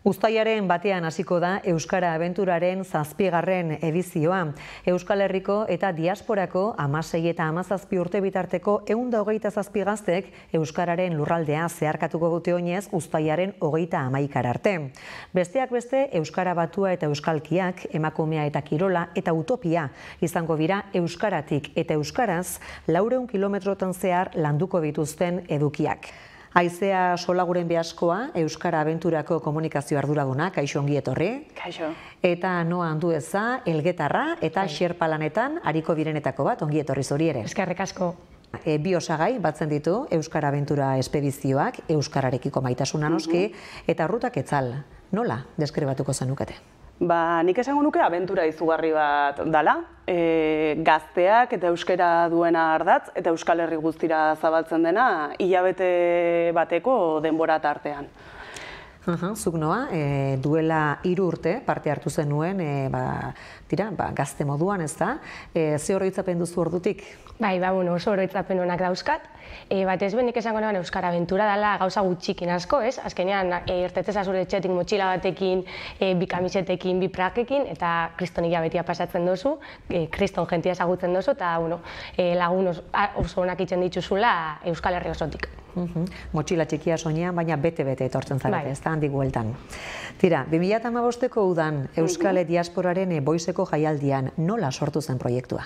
Uztailaren batean hasiko da Euskara Abenturaren 7. edizioa. Euskal Herriko eta diasporako 16 eta 17 urte bitarteko 127 gaztek Euskararen lurraldea zeharkatuko dute oinez uztailaren 31 arte. Besteak beste, Euskara batua eta euskalkiak, emakumea eta kirola eta utopia izango dira euskaratik eta euskaraz 400 kilometrotan zehar landuko dituzten edukiak. Aizea Solaguren Beaskoa, Euskara Abenturako komunikazio arduraduna, kaixo ongi etorri. Kaixo. Eta Noa Andueza, Elgetarra eta Xerpa lanetan ariko direnetako bat, ongi etorri zuri ere. Eskerrik asko. Bi osagai batzen ditu Euskara Abentura espedizioak, euskararekiko maitasuna noski, eta rutak etzal. Nola deskribatuko zenukete? Nik esango nuke abentura izugarri bat dala. Gazteak eta euskara duena ardatz eta Euskal Herri guztira zabaltzen dena hilabete bateko denbora tartean. Zuk Noa, duela 3 urte parte hartu zenuen gazte moduan, ez da? Ze oroitzapen duzu ordutik? Oso oroitzapen honak dauzkat. Batez benik esango nagoen Euskara Abentura dela gauza gutxikin asko, ez? Azkenean, irtetzeza zure etxetik motxila batekin, bi kamisetekin, bi prakekin, eta kriston hilabetia pasatzen dozu, kriston jentia ezagutzen dozu, eta lagun oso onak itzen dituzula Euskal Herri osotik. Motxila txikia soinean, baina bete-bete etortzen zarete, ez da, handik bueltan. Tira, 2015ko udan Euskal Diasporaren Boizeko jaialdian nola sortu zen proiektua?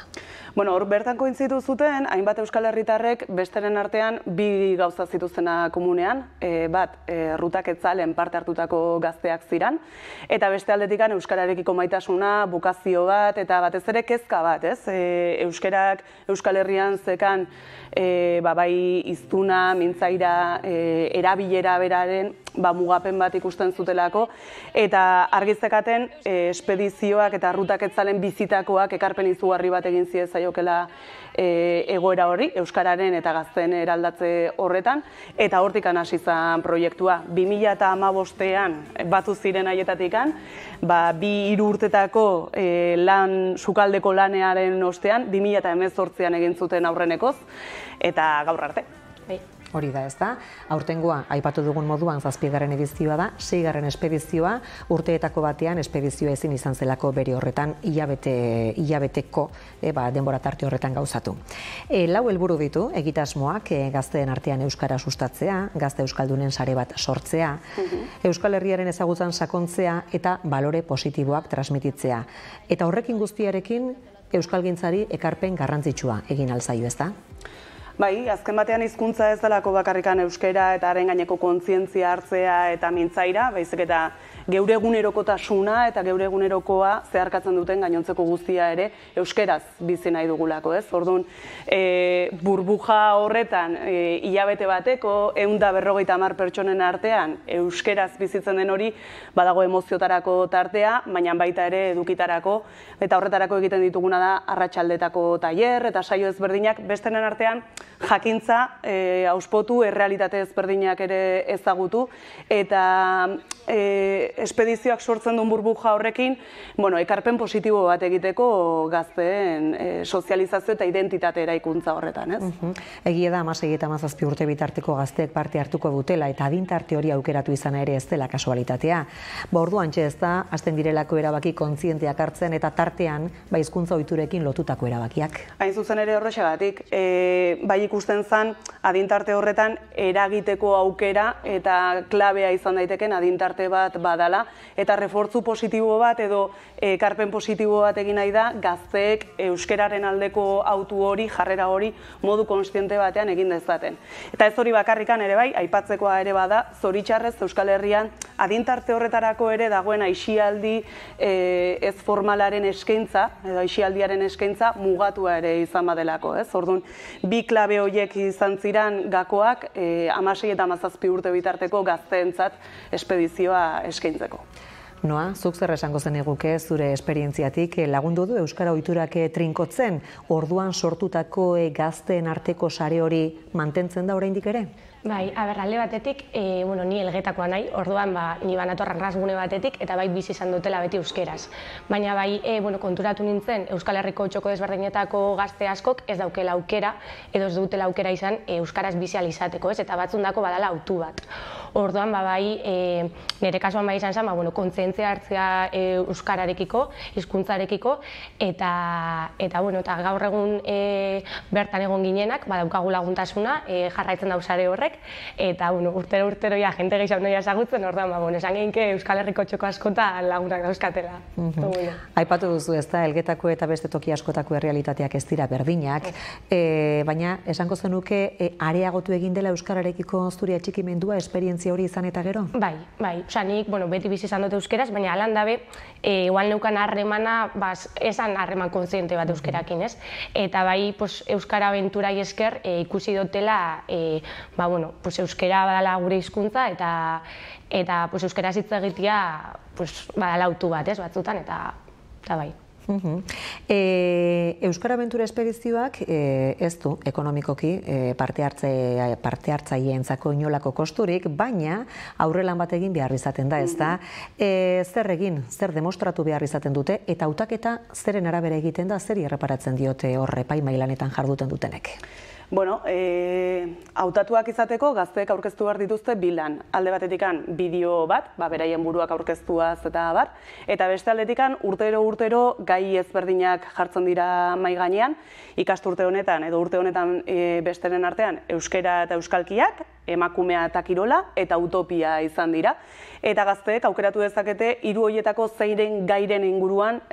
Hor bertan kointzitu zuten, hainbat Euskal Herritarrek besteren artean bi gauza zituztena komunean, bat, rutak etzalen parte hartutako gazteak ziran, eta beste aldetikan euskararekiko maitasuna, bukazio bat, eta batez ere kezka bat, ez? Euskarak Euskal Herrian zekan bai hiztuna, mintzaira, erabilera beraren mugapen bat ikusten zutelako, eta argizekaten espedizioak eta rutak etzalen bizitakoak ekarpen izugarri bat egin ziezaiokela egoera hori, euskararen eta gazteen eraldatze horretan, eta hortikan hasi zen proiektua. 2015ean batu ziren haietatikan, 2-3 urtetako sukaldeko lanearen ostean, 2018an egin zuten aurrenekoz, eta gaur arte. Hori da, ez da? Aurtengoa, aipatu dugun moduan 7. edizioa da, 6. espedizioa, urteetako batean espedizioa ezin izan zelako bere horretan hilabeteko denbora tarte horretan gauzatu. 4 helburu ditu, egitasmoak, gazteen artean euskara sustatzea, gazte euskaldunen sare bat sortzea, Euskal Herriaren ezagutzan sakontzea eta balore positiboak transmititzea. Eta horrekin guztiarekin euskalgintzari ekarpen garrantzitsua egin alzaio, ez da? Azken batean hizkuntza ez delako bakarrikan euskara eta haren gaineko kontzientzia hartzea eta mintzaira, baizik eta geure egunerokotasuna eta geure egunerokoa zeharkatzen duten gainontzeko guztia ere euskaraz bizi nahi dugulako, ez? Orduan, burbuja horretan hilabete bateko 150 pertsonen artean euskaraz bizitzen den hori badago emoziotarako tartea, baina baita ere edukitarako, eta horretarako egiten dituguna da arratsaldetako tailer eta saio ezberdinak bestenen artean jakintza, auspotu, errealitate ezberdinak ere ezagutu, eta espedizioak sortzen duen burbuja horrekin, ekarpen positibo bat egiteko gazteen sozializazio eta identitate eraikuntza horretan, ez? Egia da, 16 eta 17 urte bitarteko gazteek parte hartuko dutela, eta adintarte hori aukeratu izana ere ez dela kasualitatea. Orduan ez da, hasten direlako erabaki kontzienteak hartzen, eta tartean, hizkuntza ohiturekin lotutako erabakiak. Hain zuzen ere horrexegatik, bai ikusten zen adintarte horretan eragiteko aukera eta klabea izan daiteken adintarte bat badala, eta refortzu positibo bat edo ekarpen positibo bat egin nahi da gazteek euskararen aldeko autu hori, jarrera hori modu kontziente batean egin dezaten. Eta ez hori bakarrikan ere bai, aipatzekoa ere bada, zoritxarrez Euskal Herrian adintarte horretarako ere dagoen aisialdi ez formalaren eskaintza, edo aisialdiaren eskaintza mugatua ere izan badelako, ez? Orduan, bi klabe horiek izan ziren gakoak 16 eta 17 urte bitarteko gazteentzat espedizioa eskaintzeko. Noa, zuk zer esango zeneguke zure esperientziatik lagundu du euskara ohiturak trinkotzen, orduan sortutako gazteen arteko sare hori mantentzen da oraindik ere? Bai, alde batetik, ni Elgetakoa nahi, orduan ni banator arrasgune batetik, eta bai bizi izan dutela beti euskeraz. Baina bai, konturatu nintzen, Euskal Herriko txoko desberdinetako gazte askok ez daukela aukera, edo ez dutela aukera izan euskaraz bizi ahal izateko, ez? Eta batzundako badala autu bat. Orduan, bai, nire kasuan bai izan zen, kontzientzia hartzea euskararekiko, hizkuntzarekiko, eta gaur egun bertan egon ginenak, badaukagu laguntasuna, jarraitzen dau sare horrek, eta urtero jente gehiago noia ezagutzen, orduan, esan geinke Euskal Herriko txoko askota lagunak dauzkatela. Aipatu duzu ez da, Elgetako eta beste toki askotako errealitateak ez dira berdinak, baina esango zenuke areagotu egin dela euskararekiko zure atxikimendua, esperientzia hori izan eta gero? Bai, nik beti bizi izan dut euskeraz, baina alan dabe, igual neukan harremana, esan harreman kontziente bat euskerakin, ez? Eta bai, euskara abenturai esker ikusi dutela, euskera badala gure hizkuntza eta euskera hitz egitea badala autu bat, ez, batzutan, eta bai. Euskara Abentura espedizioak ez du ekonomikoki parte hartzaileentzako inolako kosturik, baina aurrelan bat egin behar izaten da, ez da? Zer egin, zer demostratu behar izaten dute, eta hautaketa zeren arabera egiten da, zer erreparatzen diote horre epaimailanetan jarduten dutenek? Bueno, hautatuak izateko gazteek aurkeztu behar dituzte bi lan. Alde batetikan bideo bat, beraien buruak aurkeztuaz eta bar, eta beste aldetikan urtero gai ezberdinak jartzen dira mahai gainean, ikasturte honetan edo urte honetan besteren artean euskera eta euskalkiak, emakumea eta kirola eta utopia izan dira. Eta gazteek aukeratu dezakete hiru horietako zeiren gairen inguruan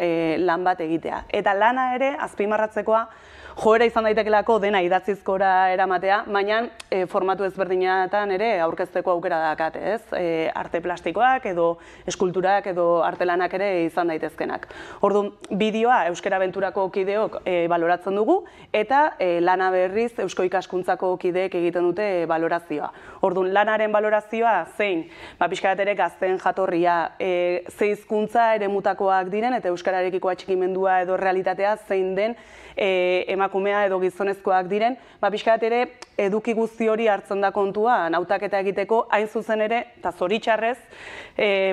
lan bat egitea. Eta lana ere azpimarratzekoa joera izan daitekelako dena idatzizkora eramatea, baina formatu ezberdinetan ere aurkezteko aukera dakate, ez? Arte plastikoak edo eskulturak edo artelanak ere izan daitezkenak. Orduan, bideoa Euskara Abenturako kideok baloratzen dugu eta lana berriz Eusko Ikaskuntzako kideek egiten dute balorazioa. Orduan, lanaren balorazioa zein, pixka bat ere gazteen jatorria, ze hizkuntza eremutakoak diren eta euskararekiko atxikimendua edo realitatea zein den emakumea edo gizonezkoak diren, pixka bat ere eduki guzti hori hartzen da kontua hautaketa egiteko, hain zuzen ere, eta zoritxarrez,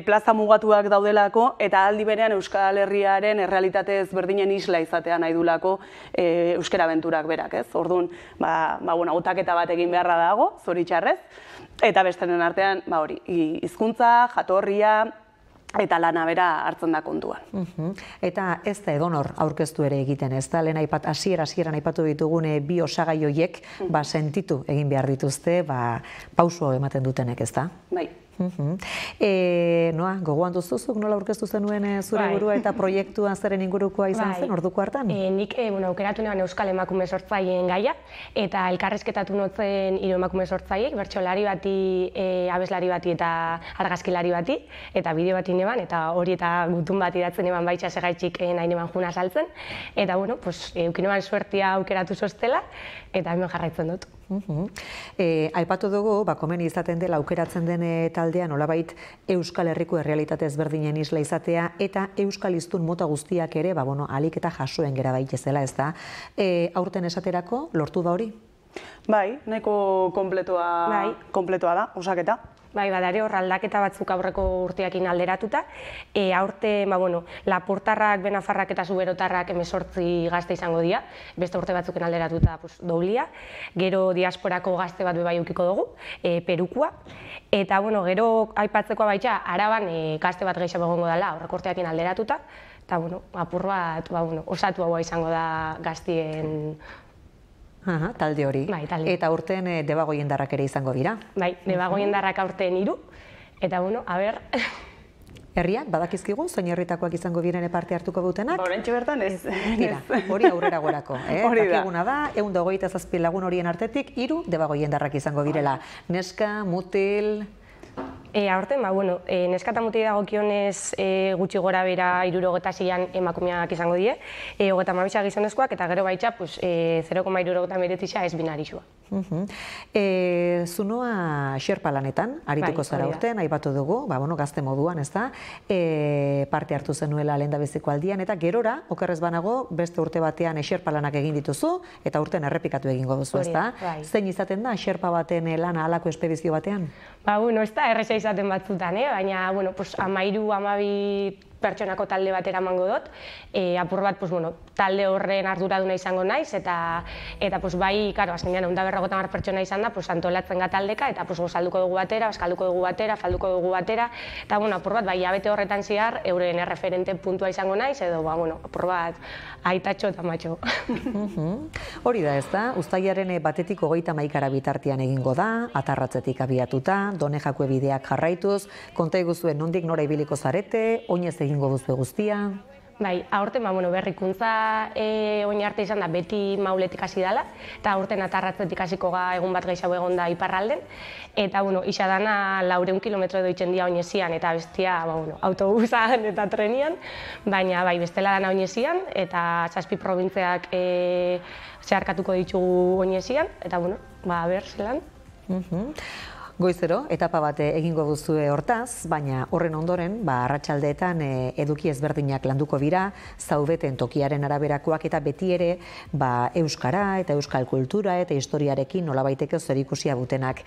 plaza mugatuak daudelako eta aldi berean Euskal Herriaren errealitate ezberdinen isla izatea nahi dulako Euskara Abenturak berak, ez? Orduan, hautaketa bat egin beharra dago, zoritxarrez, eta besteren artean, hizkuntza, jatorria, eta lana bera hartzen da kontuan. Eta ez da edonor aurkeztu ere egiten, ez da? Lehen hasieran aipatu ditugune bi osagai horiek sentitu egin behar dituzte, pauso ematen dutenek, ez da? Bai. Noa, gogoan duzuzuk nola aurkeztu zenuen zure burua eta proiektua zeren ingurukoa izan zen orduko hartan? Nik aukeratu neban Euskal Emakume Sortzaileen gaia eta elkarrezketatu notzen 3 emakume sortzaileek, bertsolari bati, abeslari bati eta argazkilari bati, eta bideo bati neban, eta hori eta gutun bat idatzen neban baitxa segaitxik nahi neban juna saltzen, eta eukin neban suertia aukeratu zoztela, eta hemen jarraitzen dut. Aipatu dugu, komeni izaten dela aukeratzen den taldea nolabait Euskal Herriko errealitate ezberdinen isla izatea eta euskal hiztun mota guztiak ere, alik eta jasoen gera baitezela, ez da? Aurten esaterako, lortu da hori? Bai, nahiko kompletoa da, osaketa. Bai, badare hor aldaketa batzuk aurreko urteakin alderatuta. Aurte, lapurtarrak, benafarrak eta zuberotarrak 18 gazte izango dira, beste urte batzuken alderatuta doblia. Gero diasporako gazte bat bai eukiko dugu, Perukua. Eta, gero aipatzekoa baitxa, Araban gazte bat gehiago egongo dela aurreko urteakin alderatuta. Eta, apur bat, osatu hau izango da gaztien talde hori. Eta urten Debagoiendarrak ere izango dira. Bai, Debagoiendarrak aurten 3, eta Herriak, badakizkigu, zein herritakoak izango diren parte hartuko dutenak? Horentxe bertan ez. Tira, hori aurrera gorako. Dakiguna da, 127 lagun horien artetik, 3 Debagoiendarrak izango direla. Neska, mutil... Aurten, neska eta mutilei dagokionez gutxi gora bera 76an emakumeak izango die, 32 gizonezkoak eta gero baitza 0,79 ez binarixua. Zunoa xerpa lanetan, arituko zara urten, aipatu dugu, gazte moduan, ez da, parte hartu zenuela lehendabiziko aldian, eta gerora, okerrez banago, beste urte batean xerpa lanak egin dituzu, eta urten errepikatu egingo duzu, ez da? Zein izaten da, xerpa baten lana halako espedizio batean? Ez da erresa izaten batzutan, baina 13-12 pertsonako talde bat eramango dut, apur bat talde horren arduraduna izango naiz, eta bai, azkenean 150 pertsona izan da, antolatzen gataldeka, eta salduko dugu batera, bazkalduko dugu batera, falduko dugu batera, eta apur bat, bai, abete horretan zehar, euren erreferente puntua izango naiz, edo, apur bat, aitatxo eta matxo. Hori da ez da, uztailaren batetik 31 bitartean egingo da, atarratzetik abiatuta, Donejako bideak jarraituz, konta iguzuen nondik nora ibiliko zarete, oinez egingo duzue guztia? Bai, aurten berrikuntza oin arte izan da beti mauletik hasi dela, eta aurten atarratzetik hasiko ga egun bat gehiago egon da iparralden, eta isa dana 400 kilometro edo itzen dia oinezian, eta bestia autobusan eta trenian, baina bai, bestela dana oinezian, eta 7 probintziak zeharkatuko ditugu oinezian, eta ber, zelan. Goizero, etapa bat egingo duzue hortaz, baina horren ondoren, arratsaldeetan eduki ezberdinak landuko dira, zaudeten tokiaren araberakoak eta beti ere euskara eta euskal kultura eta historiarekin nolabaiteko zerikusia dutenak.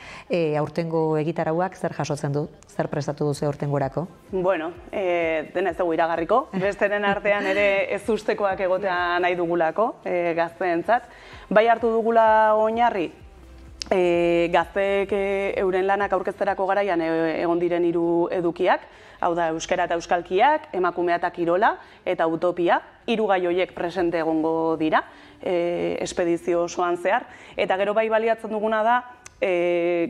Aurtengo egitarauak zer jasotzen du? Zer prestatu duzu aurtengorako? Dena ez dugu iragarriko, besteren artean ere ez ustekoak egotea nahi dugulako gazteentzat. Bai hartu dugula oinarri, gazteek euren lanak aurkezterako garaian egon diren 3 edukiak, hau da euskara eta euskalkiak, emakumea eta kirola eta utopia, 3 gai horiek presente egongo dira espedizio osoan zehar, eta gero bai baliatzen duguna da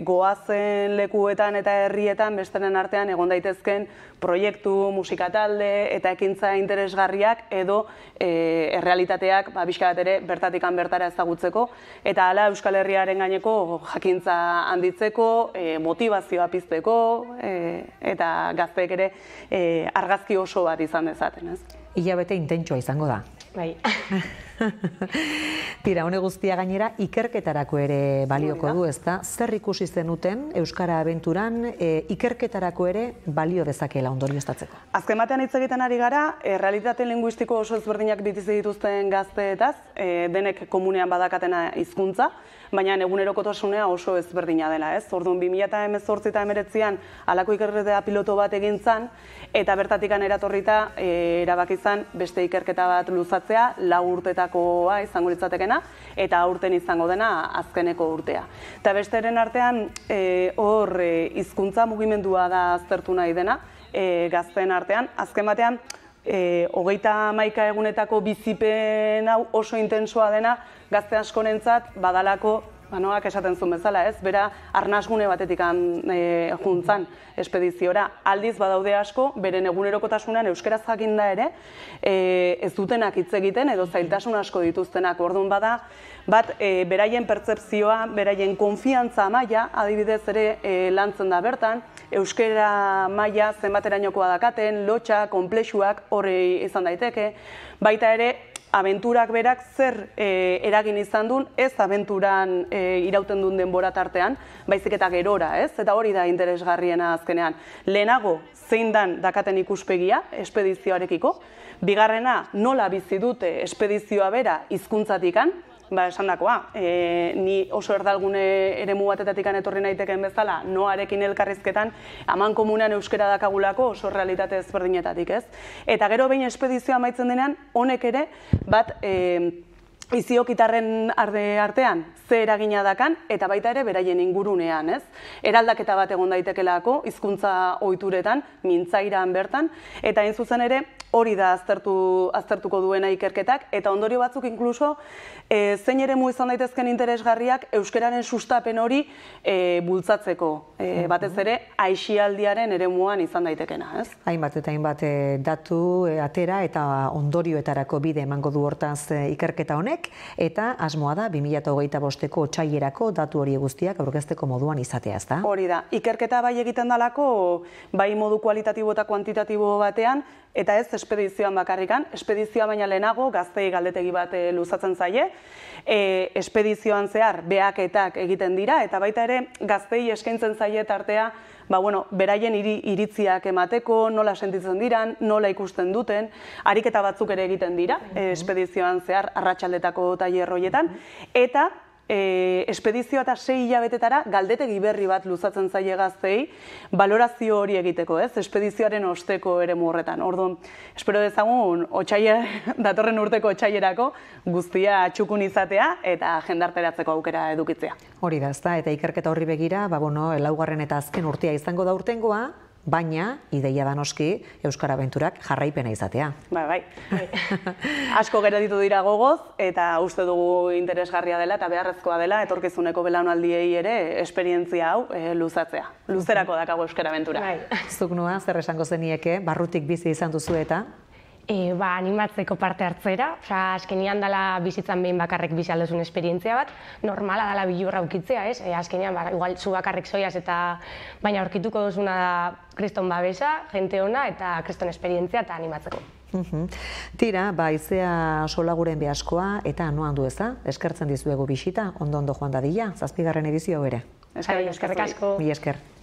goazen lekuetan eta herrietan besteren artean egon daitezken proiektu, musikatalde eta ekintza interesgarriak edo errealitateak pixka bat ere bertatikan bertara ezagutzeko, eta hala Euskal Herriaren gaineko jakintza handitzeko, motivazioa pizteko eta gazteek ere argazki oso bat izan dezaten. Hilabete intentsua izango da. Bai. Tira, hone guztia gainera ikerketarako ere balioko du, ezta? Zer ikusi zenuten Euskara Abenturan ikerketarako ere balio dezakeela ondorioztatzeko? Azken batean hitz egiten ari gara, realitate linguistiko oso ezberdinak bizi dituzten gazteetaz, denek komunean badakatena hizkuntza, baina egunerokotasunea oso ezberdina dela, ez? Orduan 2018 eta 2019an halako ikerketa piloto bat egin zan, eta bertatikan eratorrita erabaki zan beste ikerketa bat luzatzea, 4 urtetakoa izango litzatekena, eta aurten izango dena azkeneko urtea. Eta besteren artean hor hizkuntza mugimendua da aztertu nahi dena gazteen artean. Azken batean 31 egunetako bizipen hau oso intensoa dena gazte askonentzat badalako, Noak esaten zuen bezala, ez? Bera arnasgune batetik juntzan espediziora. Aldiz badaude asko, beren egunerokotasunean euskaraz jakinda ere, ez dutenak hitz egiten edo zailtasun asko dituztenak. Orduan bada, beraien pertzepzioa, beraien konfiantza maila, adibidez ere lantzen da bertan, euskara maila zenbaterainokoa dakaten, lotxa, konplexuak horri izan daiteke, baita ere, abenturak berak zer eragin izan duen, ez abenturan irauten duen denbora tartean, baizik eta gerora, ez? Eta hori da interesgarriena azkenean. Lehenago, zein dan dakaten ikuspegia, espedizioarekiko, bigarrena, nola bizi dute espedizioa bera hizkuntzatikan, esan dakoa, ni oso erdalgune eremu batetatik etorri naiteken bezala, noarekin elkarrizketan, aman komunean euskara dakagulako oso realitate ezberdinetatik, ez? Eta gero behin espedizioa amaitzen denean, honek ere, iziokitarren artean ze eragina dakan, eta baita ere beraien ingurunean, ez? Eraldaketa bat egon daitekelako, hizkuntza ohituretan, mintzairan bertan, eta hain zuzen ere, hori da aztertuko duena ikerketak, eta ondorio batzuk inkluso zein eremu izan daitezken interesgarriak euskararen sustapen hori bultzatzeko, batez ere aisialdiaren eremuan izan daitekena, ez? Hainbat eta hainbat datu atera eta ondorioetarako bide emango du hortaz ikerketa honek, eta asmoa da 2025ko otsailerako datu hori guztiak aurkezteko moduan izatea, ezta? Hori da, ikerketa bai egiten dalako, bai modu kualitatibo eta kuantitatibo batean, eta ez espedizioan bakarrikan, espedizioa baina lehenago gaztei galdetegi bat luzatzen zaie, espedizioan zehar behaketak egiten dira, eta baita ere gaztei eskaintzen zaie tartea, beraien iritziak emateko, nola sentitzen diran, nola ikusten duten, ariketa batzuk ere egiten dira, espedizioan zehar arratsaldetako tailer horietan, eta espedizioa eta 6 hilabetetara galdetegi berri bat luzatzen zaie gaztei, balorazio hori egiteko, ez? Espedizioaren osteko eremu horretan. Orduan, espero dezagun datorren urteko otsailerako guztia txukun izatea eta jendarteratzeko aukera edukitzea. Hori da, ezta, eta ikerketa horri begira, laugarren eta azken urtea izango da urtengoa, baina ideia da noski Euskara Abenturak jarraipena izatea. Bai. Asko geraditu dira gogoz, eta uste dugu interesgarria dela eta beharrezkoa dela etorkizuneko belaunaldiei ere esperientzia hau luzatzea. Luzerako dakago Euskara Abentura. Zuk noa, zer esango zenieke, barrutik bizi izan duzu eta? Animatzeko parte hartzera, azkenian dela bizitzan behin bakarrek bizi aldozun esperientzia bat, normala dela bilurra ukitzea, ez? Azkenian, igual zu bakarrek zoiaz eta baina aurkituko duzuna da kriston babesa, jente ona eta kriston esperientzia eta animatzeko. Tira, izea solaguren behaskoa eta noan du eza, eskertzen dizuegu bisita, ondo joan dadila, 7. edizio ere. Eskerrik asko. Mila esker.